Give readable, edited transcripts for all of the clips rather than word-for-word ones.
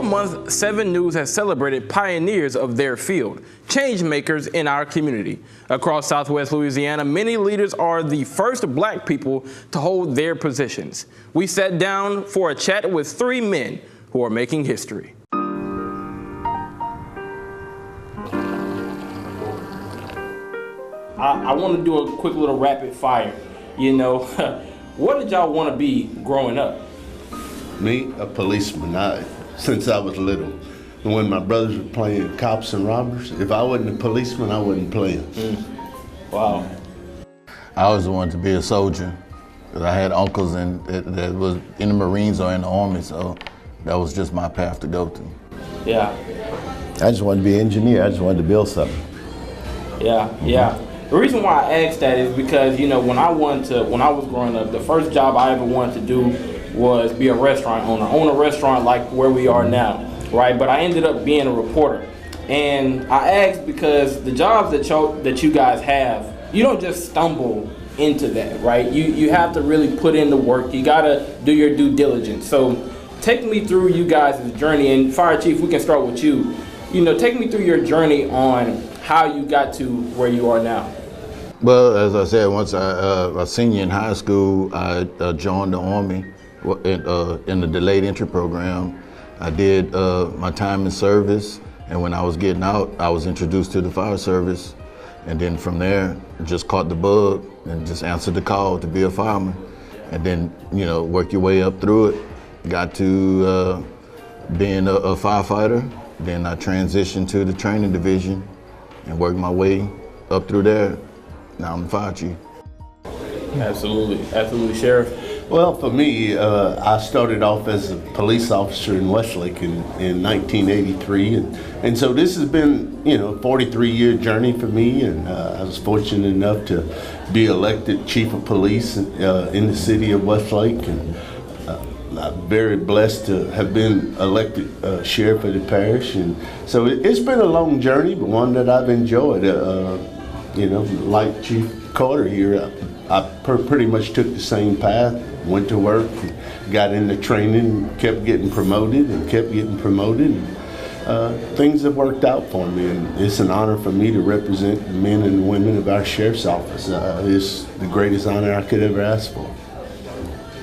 month, 7 News has celebrated pioneers of their field, change makers in our community. Across Southwest Louisiana, many leaders are the first black people to hold their positions. We sat down for a chat with 3 men who are making history. I want to do a quick little rapid fire. You know, what did y'all want to be growing up? Me, a policeman, since I was little. And when my brothers were playing cops and robbers, if I wasn't a policeman, I wasn't playing. Wow. I always wanted to be a soldier, because I had uncles that was in the Marines or in the Army, so that was just my path to go through. Yeah. I just wanted to be an engineer. I just wanted to build something. Yeah. The reason why I asked that is because, you know, when I was growing up, the first job I ever wanted to do was be a restaurant owner, own a restaurant like where we are now, right? But I ended up being a reporter. And I asked because the jobs that you guys have, you don't just stumble into that, right? You have to really put in the work. You gotta do your due diligence. So take me through you guys' journey, and Fire Chief, we can start with you. You know, take me through your journey on how you got to where you are now. Well, as I said, once I was a senior in high school, I joined the Army in the delayed entry program. I did my time in service, and when I was getting out, I was introduced to the fire service, and then from there, just caught the bug and just answered the call to be a fireman, and then, you know, work your way up through it. Got to being a firefighter, then I transitioned to the training division and worked my way up through there. Now I'm the fire chief. Absolutely, Sheriff. Well, for me, I started off as a police officer in Westlake in 1983, and so this has been, you know, a 43-year journey for me, and I was fortunate enough to be elected chief of police in the city of Westlake, and I'm very blessed to have been elected sheriff of the parish, and so it's been a long journey, but one that I've enjoyed. You know, like Chief Carter here, I pretty much took the same path, went to work, got into training, kept getting promoted. Things have worked out for me, and it's an honor for me to represent the men and women of our sheriff's office. It's the greatest honor I could ever ask for.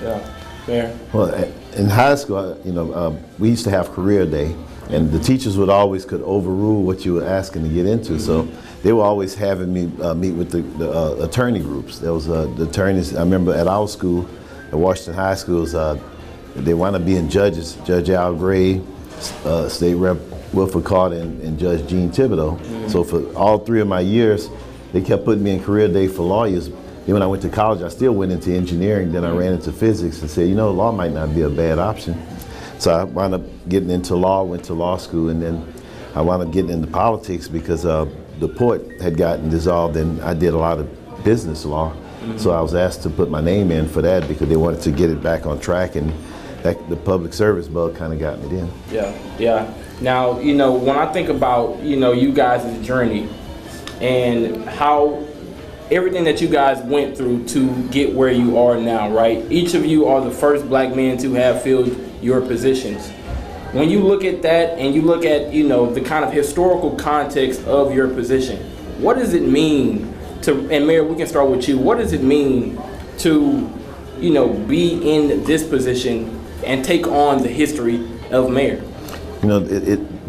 Yeah, fair. Well, in high school, you know, we used to have career day, and the teachers could overrule what you were asking to get into. So they were always having me meet with the attorney groups. There was the attorneys. I remember at our school, at Washington High Schools, they wound up being judges. Judge Al Gray, State Rep Wilford Carter, and Judge Gene Thibodeau. So for all 3 of my years, they kept putting me in career day for lawyers. Then when I went to college, I still went into engineering. Then I ran into physics and said, you know, law might not be a bad option. So I wound up getting into law, went to law school, and then I wound up getting into politics because the port had gotten dissolved, and I did a lot of business law. So I was asked to put my name in for that because they wanted to get it back on track, and the public service bug kind of got me in. Yeah. Now, you know, when I think about, you know, you guys' journey and how everything that you guys went through to get where you are now, right? Each of you are the first black men to have filled your positions. When you look at that and you look at, you know, the kind of historical context of your position, what does it mean to, and Mayor, we can start with you, what does it mean to, you know, be in this position and take on the history of mayor? You know,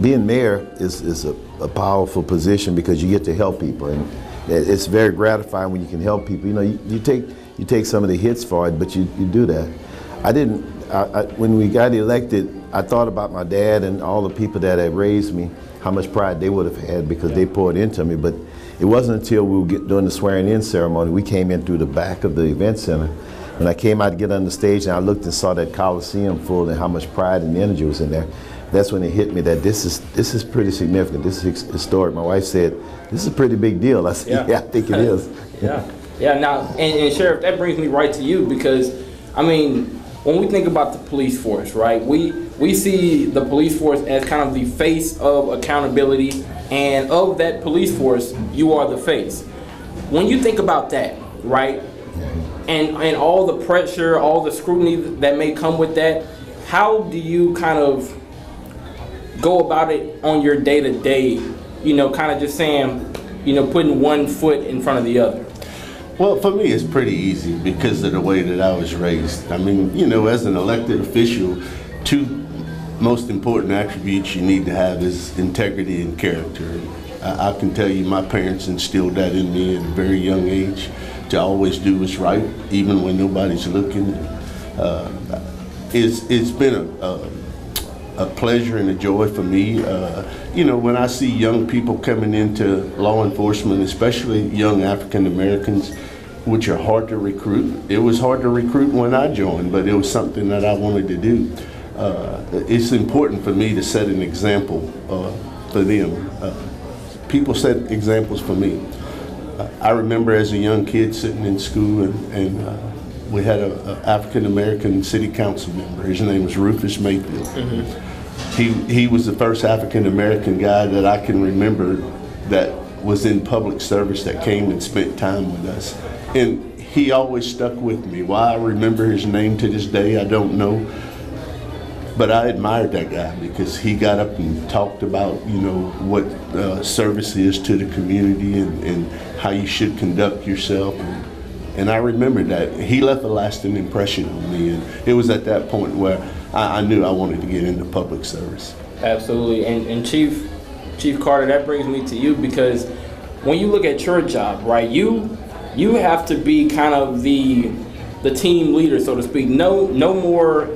being mayor is a powerful position because you get to help people, and it's very gratifying when you can help people. You know, you take some of the hits for it, but you do that. When we got elected, I thought about my dad and all the people that had raised me, how much pride they would have had because they poured into me. But it wasn't until we were doing the swearing-in ceremony, we came in through the back of the event center. When I came out to get on the stage and I looked and saw that Coliseum full and how much pride and energy was in there, that's when it hit me that this is pretty significant. This is historic. My wife said, "This is a pretty big deal." I said, "Yeah, I think it is." Yeah. Now, and Sheriff, that brings me right to you because, I mean, when we think about the police force, right? We see the police force as kind of the face of accountability, and of that police force, you are the face. When you think about that, right? And all the pressure, all the scrutiny that may come with that, how do you kind of go about it on your day to day? You know, kind of just saying, you know, putting one foot in front of the other. Well, for me, it's pretty easy because of the way that I was raised. I mean, you know, as an elected official, two most important attributes you need to have is integrity and character. I can tell you my parents instilled that in me at a very young age, to always do what's right, even when nobody's looking. It's been a pleasure and a joy for me. You know, when I see young people coming into law enforcement, especially young African Americans, which are hard to recruit. It was hard to recruit when I joined, but it was something that I wanted to do. It's important for me to set an example for them. People set examples for me. I remember as a young kid sitting in school and we had an African American city council member. His name was Rufus Mayfield. Mm-hmm. He was the first African American guy that I can remember that was in public service that came and spent time with us. And he always stuck with me. Why I remember his name to this day, I don't know. But I admired that guy because he got up and talked about, you know, what service is to the community and how you should conduct yourself. And I remember that. He left a lasting impression on me. And it was at that point where I knew I wanted to get into public service. Absolutely. And Chief Carter, that brings me to you, because when you look at your job, right, you have to be kind of the team leader, so to speak. No more.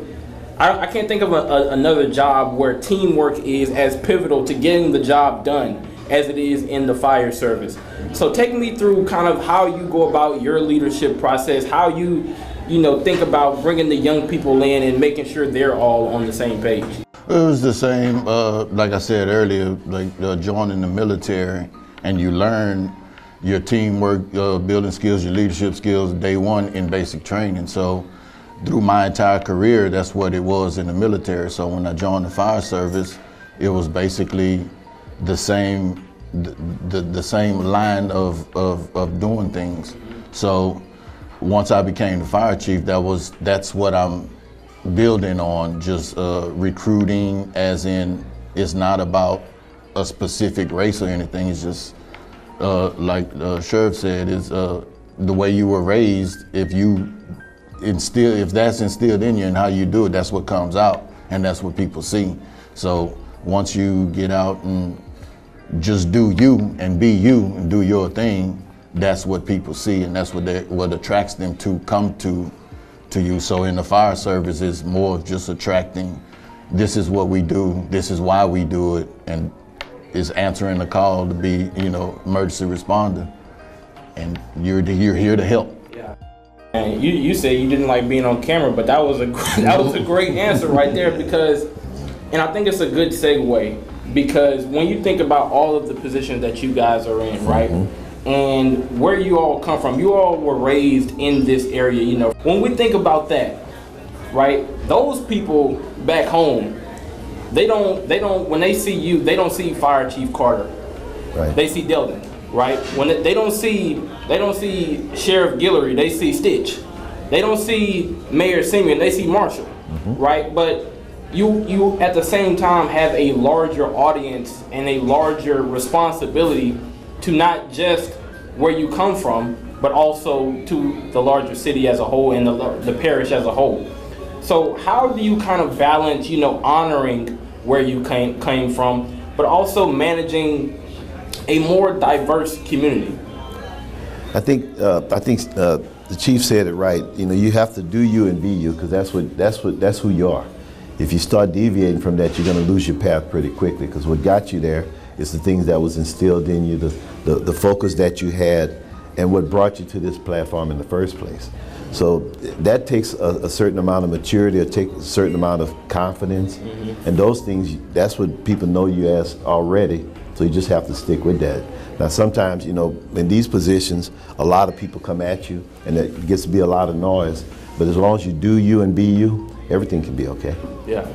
I can't think of another job where teamwork is as pivotal to getting the job done as it is in the fire service. So take me through kind of how you go about your leadership process, how you think about bringing the young people in and making sure they're all on the same page. It was the same, like I said earlier, like joining the military, and you learn your teamwork, building skills, your leadership skills day one in basic training. So through my entire career, that's what it was in the military. So when I joined the fire service, it was basically the same line of doing things. So once I became the fire chief, that's what I'm building on, just recruiting, as in it's not about a specific race or anything. It's just like Sheriff said, is the way you were raised. If that's instilled in you and how you do it, that's what comes out, and that's what people see. So once you get out and just do you and be you and do your thing, that's what people see, and that's what attracts them to come to you. So in the fire service, it's more of just attracting, this is what we do, this is why we do it, and is answering the call to be, emergency responder, and you're here to help. And you said you didn't like being on camera, but that was a great answer right there, because, and I think it's a good segue, because when you think about all of the positions that you guys are in, right, and where you all come from, you all were raised in this area, When we think about that, right, those people back home, they don't when they see you, they don't see Fire Chief Carter. Right. They see Delton, right? When they don't see Sheriff Guillory, they see Stitch. They don't see Mayor Simeon, they see Marshall, right? But you at the same time have a larger audience and a larger responsibility to not just where you come from, but also to the larger city as a whole and the parish as a whole. So how do you kind of balance, honoring where you came from, but also managing a more diverse community? I think the chief said it right. You have to do you and be you, because that's who you are. If you start deviating from that, you're going to lose your path pretty quickly, because what got you there is the things that was instilled in you, the focus that you had, and what brought you to this platform in the first place. So that takes a certain amount of maturity, it takes a certain amount of confidence, and those things, that's what people know you as already, so you just have to stick with that. Now sometimes, in these positions, a lot of people come at you, and it gets to be a lot of noise, but as long as you do you and be you, everything can be okay. Yeah.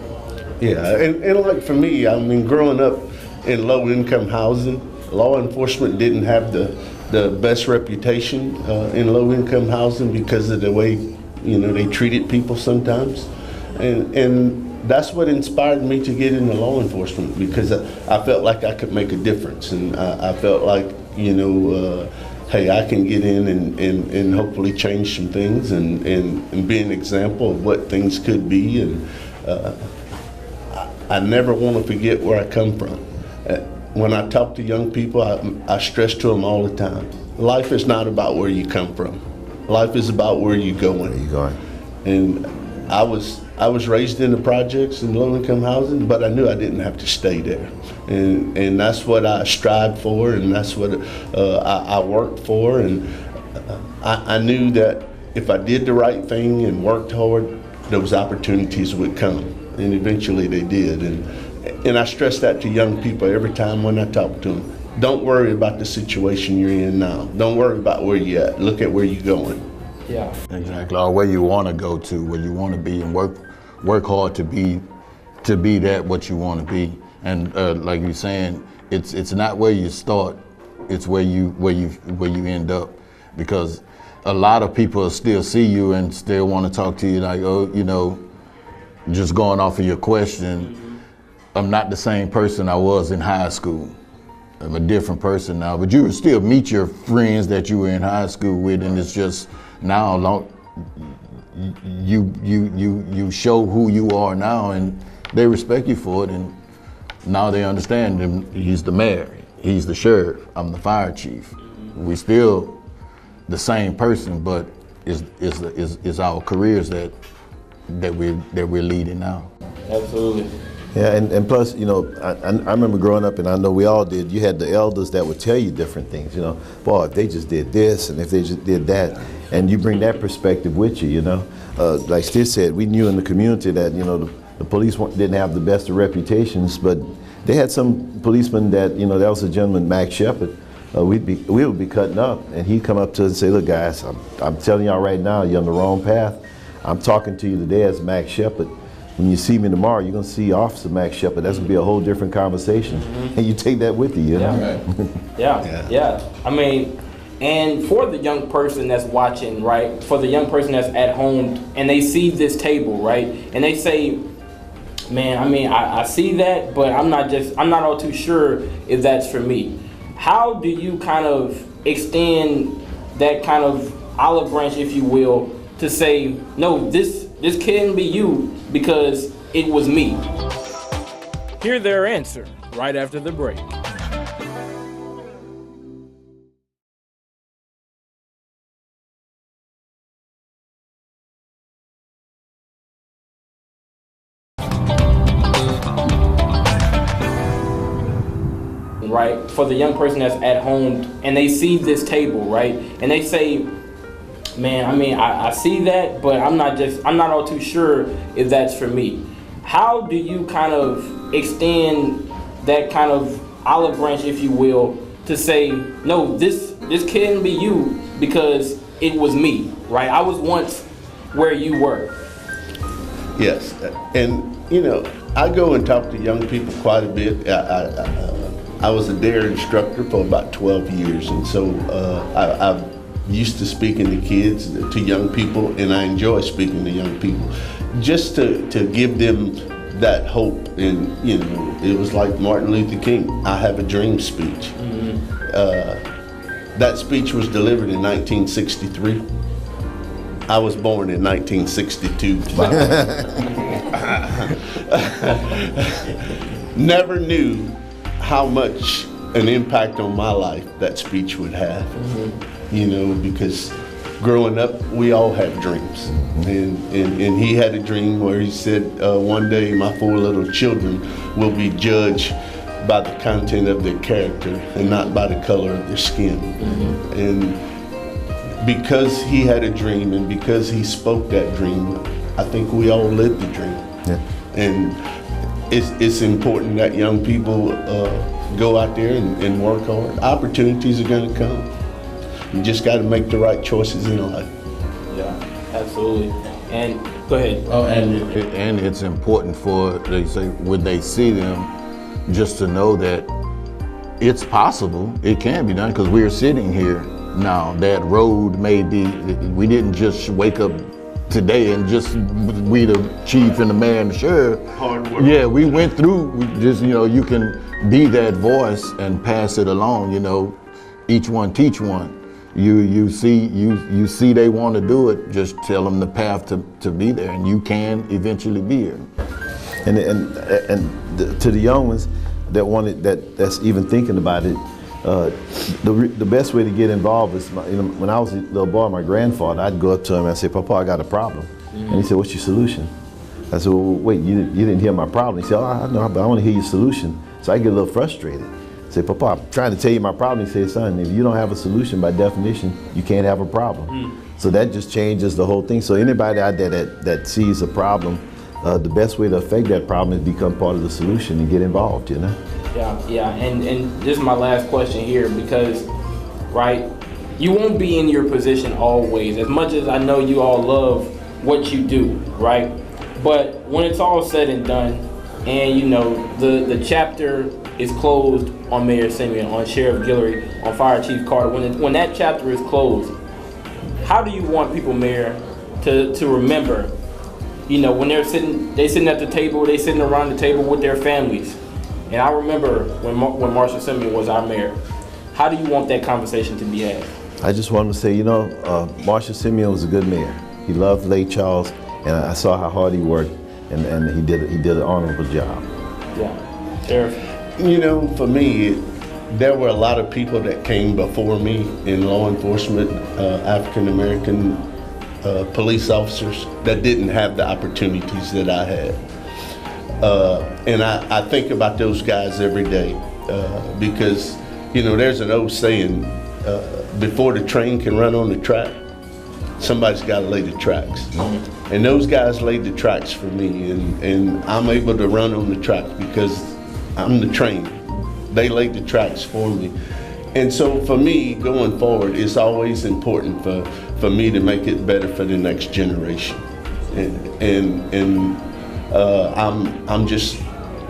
Yeah, and like for me, growing up in low-income housing, law enforcement didn't have the best reputation in low-income housing because of the way, they treated people sometimes. And that's what inspired me to get into law enforcement, because I felt like I could make a difference, and I felt like, hey, I can get in and hopefully change some things and be an example of what things could be. And I never want to forget where I come from. When I talk to young people, I stress to them all the time, life is not about where you come from. Life is about where you're going. Where you going? And I was raised in the projects and low-income housing, but I knew I didn't have to stay there, and that's what I strived for, and that's what I worked for, and I knew that if I did the right thing and worked hard, those opportunities would come, and eventually they did. And I stress that to young people every time when I talk to them. Don't worry about the situation you're in now. Don't worry about where you're at. Look at where you're going. Yeah. Exactly, or where you want to go to, where you want to be, and work hard to be that what you want to be. And like you're saying, it's not where you start, it's where you end up, because a lot of people still see you and still want to talk to you like, oh, just going off of your question, I'm not the same person I was in high school. I'm a different person now, but you would still meet your friends that you were in high school with, and it's just now you show who you are now, and they respect you for it, and now they understand him. He's the mayor, he's the sheriff, I'm the fire chief. We still the same person, but is our careers that we're leading now. Absolutely. Yeah, and plus, I remember growing up, and I know we all did, you had the elders that would tell you different things, boy, if they just did this, and if they just did that, and you bring that perspective with you, Like Stitch said, we knew in the community that, the police didn't have the best of reputations, but they had some policemen that, that was a gentleman, Max Shepard, we would be cutting up, and he'd come up to us and say, look guys, I'm telling y'all right now, you're on the wrong path. I'm talking to you today as Max Shepard. When you see me tomorrow, you're going to see Officer Max Shepard. That's going to be a whole different conversation. And you take that with you, Yeah. I mean, and for the young person that's watching, right, for the young person that's at home, and they see this table, right, and they say, man, I mean, I see that, but I'm not all too sure if that's for me. How do you kind of extend that kind of olive branch, if you will, to say, no, this can't be you, because it was me? Hear their answer right after the break. Right, for the young person that's at home, and they see this table, right, and they say, man, I mean, I see that, but I'm not all too sure if that's for me. How do you kind of extend that kind of olive branch, if you will, to say, no, this can't be you, because it was me, right? I was once where you were. Yes, and I go and talk to young people quite a bit. I was a DARE instructor for about 12 years, and so I'm used to speaking to kids, to young people, and I enjoy speaking to young people, just to give them that hope. And it was like Martin Luther King, I have a dream speech. That speech was delivered in 1963. I was born in 1962. Never knew how much an impact on my life that speech would have. Because growing up, we all have dreams. And he had a dream where he said, one day my 4 little children will be judged by the content of their character and not by the color of their skin. And because he had a dream and because he spoke that dream, I think we all lived the dream. Yeah. And it's important that young people go out there and work hard. Opportunities are going to come. You just got to make the right choices in life. Yeah, absolutely. And go ahead. Oh, and it's important for, they say, when they see them, just to know that it's possible, it can be done, because we're sitting here now. That road may be, we didn't just wake up today, and just we the chief and the mayor and the sheriff. Hard work. Yeah, we went through. We just you can be that voice and pass it along. Each one teach one. You see they want to do it. Just tell them the path to be there, and you can eventually be here. And to the young ones that's even thinking about it, the best way to get involved is, when I was a little boy, my grandfather, I'd go up to him and I'd say, "Papa, I got a problem." And he said, "What's your solution?" I said, "Well, wait, you didn't hear my problem." He said, "Oh, I know, but I want to hear your solution." So I get a little frustrated. I say, "Papa, I'm trying to tell you my problem." He said, "Son, if you don't have a solution, by definition, you can't have a problem." So that just changes the whole thing. So anybody out there that sees a problem, the best way to affect that problem is become part of the solution and get involved, Yeah, and this is my last question here, because, right, you won't be in your position always. As much as I know you all love what you do, right? But when it's all said and done, and the chapter is closed on Mayor Simeon, on Sheriff Guillory, on Fire Chief Carter, when that chapter is closed, how do you want people, Mayor, to remember, when they sitting at the table, they sitting around the table with their families? And I remember when Marshall Simeon was our mayor. How do you want that conversation to be had? I just want to say, Marshall Simeon was a good mayor. He loved Lake Charles, and I saw how hard he worked, and he did an honorable job. Yeah, Sheriff. For me, there were a lot of people that came before me in law enforcement, African American police officers that didn't have the opportunities that I had. And I think about those guys every day because, there's an old saying, before the train can run on the track, somebody's got to lay the tracks. And those guys laid the tracks for me, and I'm able to run on the track because I'm the train. They laid the tracks for me. And so for me, going forward, it's always important for me to make it better for the next generation.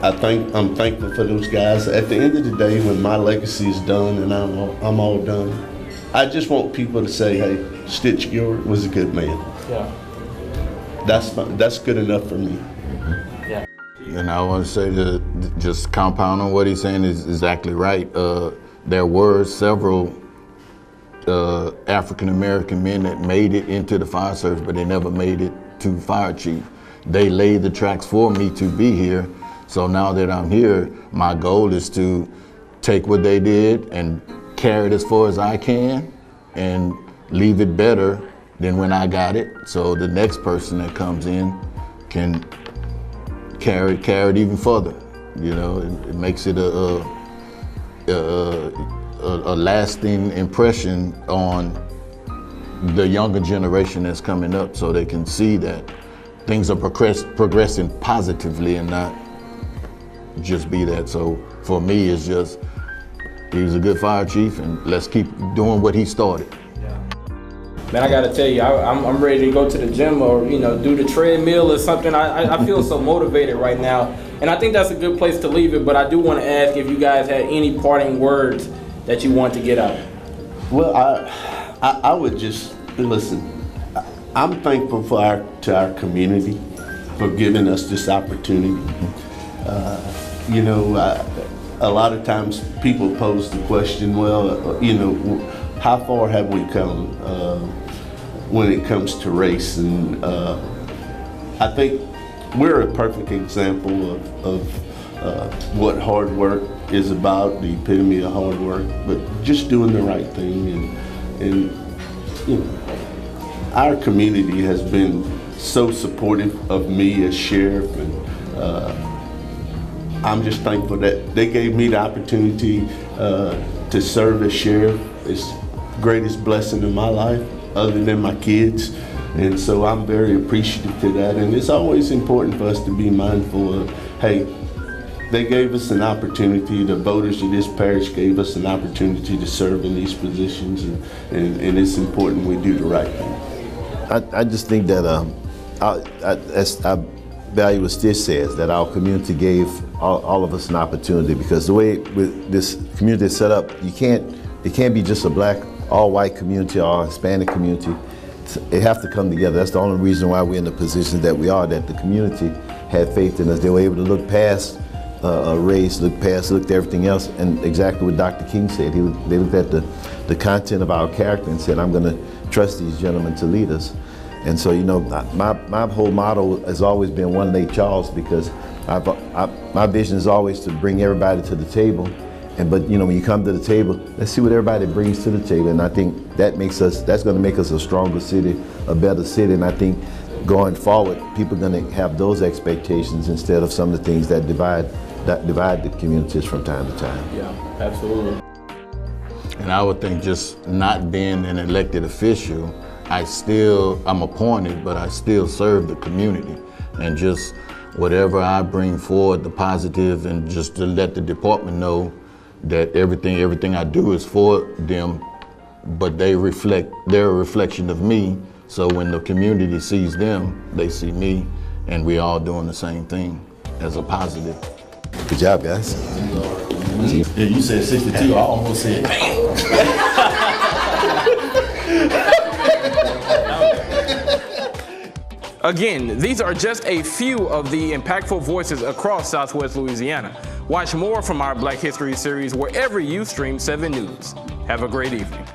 I'm thankful for those guys. At the end of the day, when my legacy is done and I'm all done, I just want people to say, "Hey, Stitch Guillory was a good man." Yeah. That's good enough for me. Yeah. And I want to say that just compound on what he's saying is exactly right. There were several African American men that made it into the fire service, but they never made it to fire chief. They laid the tracks for me to be here. So now that I'm here, my goal is to take what they did and carry it as far as I can and leave it better than when I got it. So the next person that comes in can carry it even further. It makes it a lasting impression on the younger generation that's coming up, so they can see that things are progressing positively and not just be that. So for me, it's just, he was a good fire chief, and let's keep doing what he started. Man, I gotta tell you, I'm ready to go to the gym or do the treadmill or something. I feel so motivated right now, and I think that's a good place to leave it. But I do want to ask if you guys had any parting words that you want to get out. Well, I would just listen. I'm thankful to our community for giving us this opportunity. A lot of times people pose the question, well, how far have we come when it comes to race? And I think we're a perfect example of what hard work is about, the epitome of hard work, but just doing the right thing. And our community has been so supportive of me as sheriff, and I'm just thankful that they gave me the opportunity to serve as sheriff. It's the greatest blessing in my life, other than my kids. And so I'm very appreciative to that. And it's always important for us to be mindful of, hey, they gave us an opportunity, the voters of this parish gave us an opportunity to serve in these positions, and it's important we do the right thing. I just think that I value what Stitch says, that our community gave all of us an opportunity, because the way this community is set up, it can't be just a black, all white community or Hispanic community. it have to come together. That's the only reason why we're in the position that we are, that the community had faith in us. They were able to look past race, looked at everything else, and exactly what Dr. King said. They looked at the content of our character and said, I'm going to trust these gentlemen to lead us. And so, you know, my whole motto has always been One Lake Charles, because my vision is always to bring everybody to the table. But you know, when you come to the table, let's see what everybody brings to the table. And I think that's going to make us a stronger city, a better city. And I think going forward, people are going to have those expectations instead of some of the things that divide the communities from time to time. Yeah, absolutely. And I would think just not being an elected official, I'm appointed, but I still serve the community. And just whatever I bring forward, the positive, and just to let the department know that everything I do is for them, but they're a reflection of me. So when the community sees them, they see me, and we all doing the same thing as a positive. Good job, guys. Yeah, you said 62, I almost said, Again, these are just a few of the impactful voices across Southwest Louisiana. Watch more from our Black History series wherever you stream 7 News. Have a great evening.